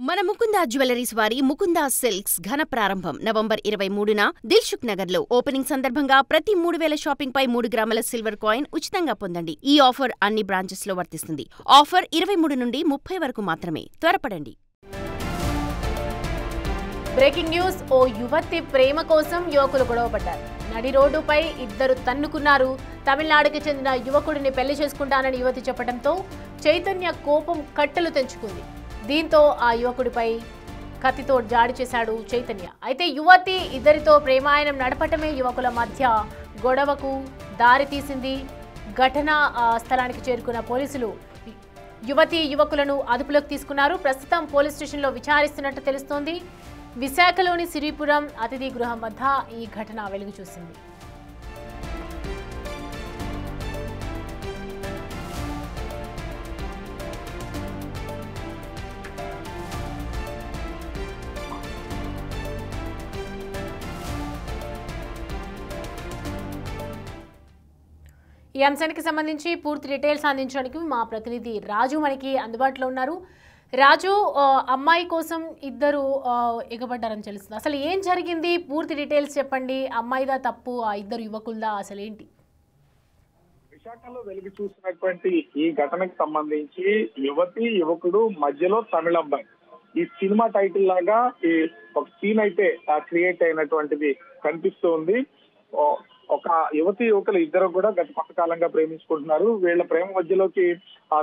మన ముకుందా జ్యువెలరీస్ వారి ముకుందా సిల్క్స్ ఘన ప్రారంభం నవంబర్ 23న దిల్సుఖ్ నగర్ లో ఓపెనింగ్ సందర్భంగా ప్రతి 3000 షాపింగ్ పై 3 గ్రాముల సిల్వర్ కాయిన్ ఉచితంగా పొందండి. ఈ ఆఫర్ అన్ని బ్రాంచెస్ లో వర్తిస్తుంది. ఆఫర్ 23 నుండి 30 వరకు మాత్రమే. త్వరపడండి. Breaking news. ఓ యువతి ప్రేమ కోసం యువకులు గొడవపడ్డారు. నడి రోడ్డుపై ఇద్దరు తన్నుకున్నారు. తమిళనాడుకి చెందిన యువకుడిని పెళ్లి చేసుకుంటానని యువతి చెప్పడంతో చైతన్య కోపం కట్టలు తెంచుకుంది. దీంతో ఆ యువకుడిపై కత్తితో దాడి చేశాడు చైతన్య. అయితే యువతి ఇద్దరితో ప్రేమాయణం నడపటమే యువకుల మధ్య గొడవకు దారి తీసింది. ఘటనా స్థలానికి చేరుకున్న పోలీసులు యువకులను అదుపులోకి తీసుకున్నారు. ప్రస్తుతం పోలీస్ స్టేషన్లో విచారిస్తున్నట్టు తెలుస్తోంది. విశాఖలోని సిరిపురం అతిథి గృహం వద్ద ఈ ఘటన వెలుగు చూసింది. ఈ అంశానికి సంబంధించి పూర్తి డీటెయిల్స్ అందించడానికి మా ప్రతినిధి రాజు మనకి అందుబాటులో ఉన్నారు. రాజు, అమ్మాయి కోసం ఇద్దరు ఎగబడ్డారని తెలుస్తుంది. అసలు ఏం జరిగింది? పూర్తి డీటెయిల్స్ చెప్పండి. అమ్మాయిదా తప్పు, ఆ ఇద్దరు యువకులదా, అసలు ఏంటి? విశాఖలో వెలుగు చూసినటువంటి ఈ ఘటనకు సంబంధించి యువతి యువకుడు మధ్యలో తమిళ అబ్బాయి, ఈ సినిమా టైటిల్ లాగా ఈ ఒక సీన్ అయితే క్రియేట్ అయినటువంటిది కనిపిస్తూ ఉంది. ఒక యువతి యువకులు ఇద్దరు కూడా గత కొంతకాలంగా ప్రేమించుకుంటున్నారు. వీళ్ళ ప్రేమ మధ్యలోకి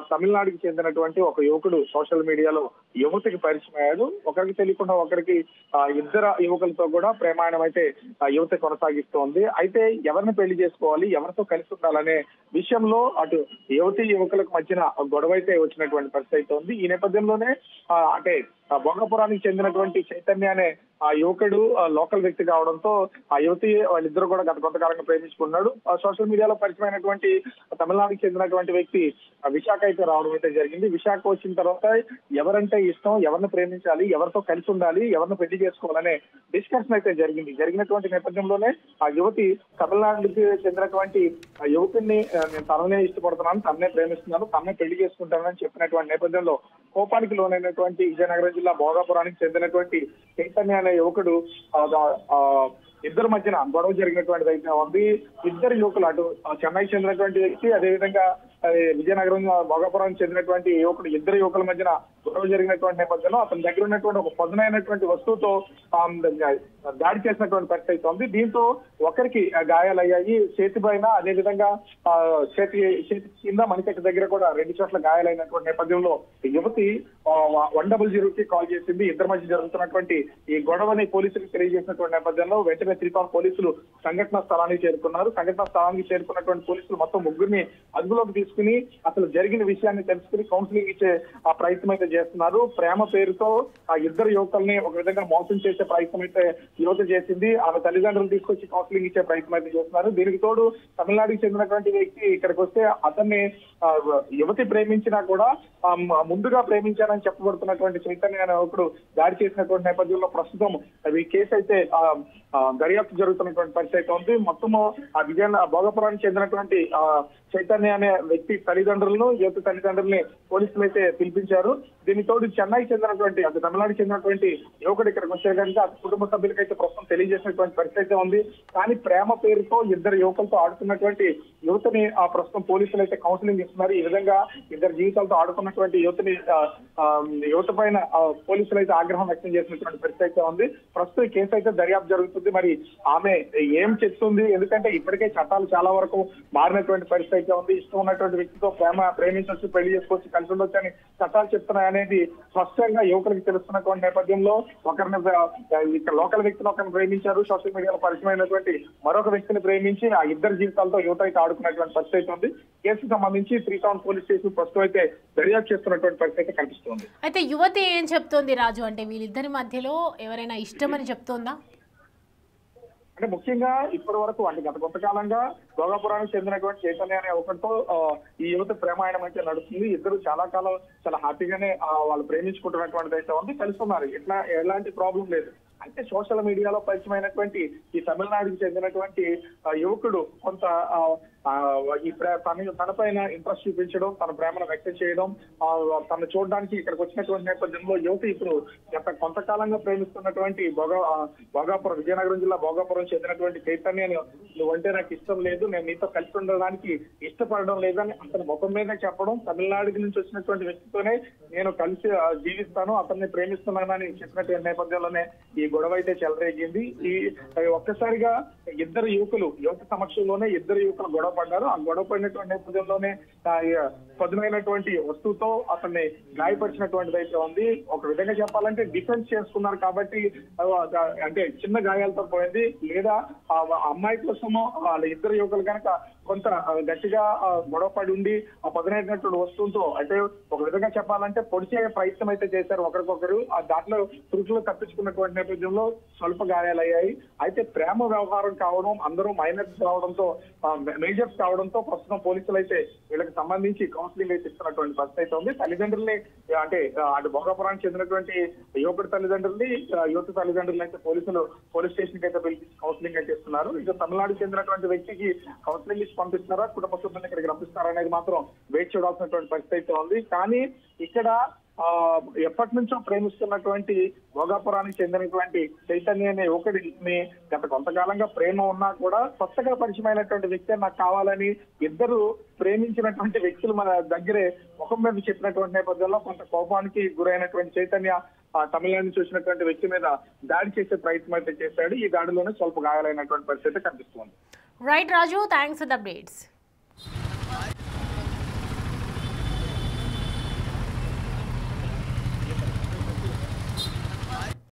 తమిళనాడుకి చెందినటువంటి ఒక యువకుడు సోషల్ మీడియాలో యువతికి పరిచయం అయ్యాడు. ఒకరికి తెలియకుండా ఒకరికి ఇద్దరు యువకులతో కూడా ప్రేమాయణం అయితే యువతి కొనసాగిస్తోంది. అయితే ఎవరిని పెళ్లి చేసుకోవాలి, ఎవరితో కలిసి ఉండాలనే విషయంలో అటు యువతి యువకులకు మధ్యన గొడవ అయితే వచ్చినటువంటి పరిస్థితి అయితే ఉంది. ఈ నేపథ్యంలోనే అంటే భోగాపురానికి చెందినటువంటి చైతన్య అనే ఆ యువకుడు లోకల్ వ్యక్తి కావడంతో ఆ యువతి వాళ్ళిద్దరు కూడా గత కొంతకాలంగా ప్రేమించుకున్నాడు. సోషల్ మీడియాలో పరిచయమైనటువంటి తమిళనాడుకి చెందినటువంటి వ్యక్తి విశాఖ అయితే రావడం అయితే జరిగింది. విశాఖ వచ్చిన తర్వాత ఎవరంటే ఇష్టం, ఎవరిని ప్రేమించాలి, ఎవరితో కలిసి ఉండాలి, ఎవరిని పెళ్లి చేసుకోవాలనే డిస్కషన్ అయితే జరిగినటువంటి నేపథ్యంలోనే ఆ యువతి తమిళనాడుకి చెందినటువంటి యువకుడిని నేను తననే ఇష్టపడుతున్నాను, తననే ప్రేమిస్తున్నాను, తననే పెళ్లి చేసుకుంటానని చెప్పినటువంటి నేపథ్యంలో కోపానికి లోనైనటువంటి విజయనగరం జిల్లా భోగాపురానికి చెందినటువంటి చైతన్య అనే యువకుడు ఇద్దరి మధ్యన గొడవ జరిగినటువంటిది అయితే ఉంది. ఇద్దరు యువకులు, అటు చెన్నై చెందినటువంటి వ్యక్తి, అదేవిధంగా విజయనగరం భోగాపురానికి చెందినటువంటి యువకుడు, ఇద్దరు యువకుల మధ్యన గొడవ జరిగినటువంటి నేపథ్యంలో అతని దగ్గర ఉన్నటువంటి ఒక పదునైనటువంటి వస్తువుతో దాడి చేసినటువంటి పరిస్థితి అయితే ఉంది. దీంతో ఒకరికి గాయాలయ్యాయి చేతి పైన, అదేవిధంగా చేతి కింద మణికట్టు దగ్గర కూడా 2 చోట్ల గాయాలైనటువంటి నేపథ్యంలో యువతి 100కి కాల్ చేసింది. ఇద్దరి మధ్య జరుగుతున్నటువంటి ఈ గొడవని పోలీసులకు తెలియజేసినటువంటి నేపథ్యంలో వెంటనే త్రిపాల్ పోలీసులు సంఘటనా స్థలానికి చేరుకున్నారు. సంఘటనా స్థలానికి చేరుకున్నటువంటి పోలీసులు మొత్తం ముగ్గురిని అదుపులోకి తీసుకుని అసలు జరిగిన విషయాన్ని తెలుసుకుని కౌన్సిలింగ్ ఇచ్చే ఆ ప్రయత్నం అయితే చేస్తున్నారు. ప్రేమ పేరుతో ఆ ఇద్దరు యువకుల్ని ఒక విధంగా మోసం చేసే ప్రయత్నం అయితే యువత చేసింది. ఆమె తల్లిదండ్రులు తీసుకొచ్చి కౌన్సిలింగ్ ఇచ్చే ప్రయత్నం అయితే చేస్తున్నారు. దీనికి తోడు తమిళనాడుకి చెందినటువంటి వ్యక్తి ఇక్కడికి వస్తే అతన్ని యువతి ప్రేమించినా కూడా ముందుగా ప్రేమించానని చెప్పబడుతున్నటువంటి చైతన్య అనే ఒకడు దాడి చేసినటువంటి నేపథ్యంలో ప్రస్తుతం ఈ కేసు అయితే దర్యాప్తు జరుగుతున్నటువంటి పరిస్థితి ఉంది. మొత్తము ఆ భోగాపురానికి చెందినటువంటి చైతన్య అనే వ్యక్తి తల్లిదండ్రులను, యువత తల్లిదండ్రుల్ని పోలీసులు అయితే పిలిపించారు. దీని తోడు చెన్నైకి చెందినటువంటి అటు తమిళనాడుకి చెందినటువంటి యువకుడు ఇక్కడికి వచ్చే కనుక కుటుంబ సభ్యులకైతే ప్రస్తుతం తెలియజేసినటువంటి పరిస్థితి ఉంది. కానీ ప్రేమ పేరుతో ఇద్దరు యువకులతో ఆడుతున్నటువంటి యువతని ఆ ప్రస్తుతం పోలీసులు అయితే కౌన్సిలింగ్ ఇస్తున్నారు. ఈ విధంగా ఇద్దరు జీవితాలతో ఆడుకున్నటువంటి యువత పైన పోలీసులు అయితే ఆగ్రహం వ్యక్తం చేసినటువంటి పరిస్థితి ఉంది. ప్రస్తుతం ఈ కేసు అయితే దర్యాప్తు జరుగుతుంది. మరి ఆమె ఏం చెప్తుంది? ఎందుకంటే ఇప్పటికే చట్టాలు చాలా వరకు మారినటువంటి పరిస్థితి అయితే ఉంది. ఇష్టం ఉన్నటువంటి వ్యక్తితో ప్రేమించవచ్చు, పెళ్లి చేసుకోవచ్చు, కలిసి ఉండొచ్చు అని చట్టాలు చెప్తున్నాయి అనేది స్పష్టంగా యువకులకు తెలుస్తున్నటువంటి నేపథ్యంలో ఒకరిని ఇక్కడ లోకల్ వ్యక్తిని ఒకరిని ప్రేమించారు. సోషల్ మీడియాలో పరిచయమైనటువంటి మరొక వ్యక్తిని ప్రేమించి ఆ ఇద్దరు జీవితాలతో యువత అయితే ఆడుకున్నటువంటి పరిస్థితి ఉంది. కేసుకు సంబంధించి 3 టౌన్ పోలీస్ స్టేషన్ ప్రస్తుతం అయితే దర్యాప్తు చేస్తున్నటువంటి పరిస్థితి కనిపిస్తుంది. అయితే యువతి ఏం చెప్తోంది రాజు? అంటే వీళ్ళిద్దరి మధ్యలో ఎవరైనా ఇష్టమని చెప్తోందా? అంటే ముఖ్యంగా ఇప్పటి వరకు అంటే గత కొంతకాలంగా భోగాపురానికి చెందినటువంటి చైతన్య అనే ఒకరితో ఈ యువత ప్రేమాయణం అయితే నడుస్తుంది. ఇద్దరు చాలా కాలం చాలా హ్యాపీగానే వాళ్ళు ప్రేమించుకుంటున్నటువంటిది అయితే ఉంది, కలుస్తున్నారు. ఎలాంటి ప్రాబ్లం లేదు. అయితే సోషల్ మీడియాలో పరిచయమైనటువంటి ఈ తమిళనాడుకి చెందినటువంటి యువకుడు కొంత తనపైన ఇంట్రెస్ట్ చూపించడం, తన ప్రేమను వ్యక్తం చేయడం, తను చూడడానికి ఇక్కడికి వచ్చినటువంటి నేపథ్యంలో యువత ఇప్పుడు కొంతకాలంగా ప్రేమిస్తున్నటువంటి భోగాపురం, విజయనగరం జిల్లా భోగాపురం చెందినటువంటి చైతన్యని నువ్వంటే నాకు ఇష్టం లేదు, నేను నీతో కలిసి ఉండడానికి ఇష్టపడడం లేదని అతని ముఖం మీద చెప్పడం, తమిళనాడు నుంచి వచ్చినటువంటి వ్యక్తితోనే నేను కలిసి జీవిస్తాను, అతన్ని ప్రేమిస్తున్నానని చెప్పినటువంటి నేపథ్యంలోనే ఈ గొడవ అయితే చెలరేగింది. ఈ ఒక్కసారిగా యువత సమక్షంలోనే ఇద్దరు యువకులు గొడవ పడ్డారు. ఆ గొడవ పడినటువంటి నేపథ్యంలోనే పదునైనటువంటి వస్తువుతో అతన్ని గాయపరిచినటువంటిది అయితే ఉంది. ఒక విధంగా చెప్పాలంటే డిఫెన్స్ చేసుకున్నారు కాబట్టి అంటే చిన్న గాయాలతో పోయింది. లేదా అమ్మాయి కోసము వాళ్ళ ఇద్దరు యువకులు కనుక కొంత గట్టిగా గొడవ పడి ఉండి ఆ పదునైనటువంటి వస్తువుతో అంటే ఒక విధంగా చెప్పాలంటే పొడిచే ప్రయత్నం అయితే చేశారు ఒకరికొకరు. దాంట్లో తురుకులు తప్పించుకున్నటువంటి నేపథ్యంలో స్వల్ప గాయాలయ్యాయి. అయితే ప్రేమ వ్యవహారం కావడం, అందరూ మైనర్స్ కావడంతో మేజర్స్ కావడంతో ప్రస్తుతం పోలీసులు అయితే వీళ్ళకి సంబంధించి కౌన్సిలింగ్ అయితే ఇస్తున్నటువంటి పరిస్థితి అయితే ఉంది. తల్లిదండ్రుల్ని అంటే అటు భోగాపురానికి చెందినటువంటి యువకుడి తల్లిదండ్రుల్ని, యువత తల్లిదండ్రులు అయితే పోలీస్ స్టేషన్ కి అయితే పిలిచి కౌన్సిలింగ్ అయితే ఇస్తున్నారు. ఇక తమిళనాడు చెందినటువంటి వ్యక్తికి కౌన్సిలింగ్ ఇచ్చి పంపిస్తున్నారా, కుటుంబ సభ్యులను ఇక్కడికి రప్పిస్తారా అనేది మాత్రం వేచి చూడాల్సినటువంటి పరిస్థితి అయితే ఉంది. కానీ ఇక్కడ ఎప్పటి నుంచో ప్రేమిస్తున్నటువంటి భోగాపురానికి చెందినటువంటి చైతన్య అనే యువకుడిని గత కొంతకాలంగా ప్రేమ ఉన్నా కూడా కొత్తగా పరిచయమైనటువంటి వ్యక్తి నాకు కావాలని ఇద్దరు ప్రేమించినటువంటి వ్యక్తులు మన దగ్గరే ముఖం మీద చెప్పినటువంటి నేపథ్యంలో కొంత కోపానికి గురైనటువంటి చైతన్య తమిళనాడు నుంచి వచ్చినటువంటి వ్యక్తి మీద దాడి చేసే ప్రయత్నం అయితే చేశాడు. ఈ దాడిలోనే స్వల్ప గాయాలైనటువంటి పరిస్థితి కనిపిస్తుంది. Right Raju, thanks for the updates.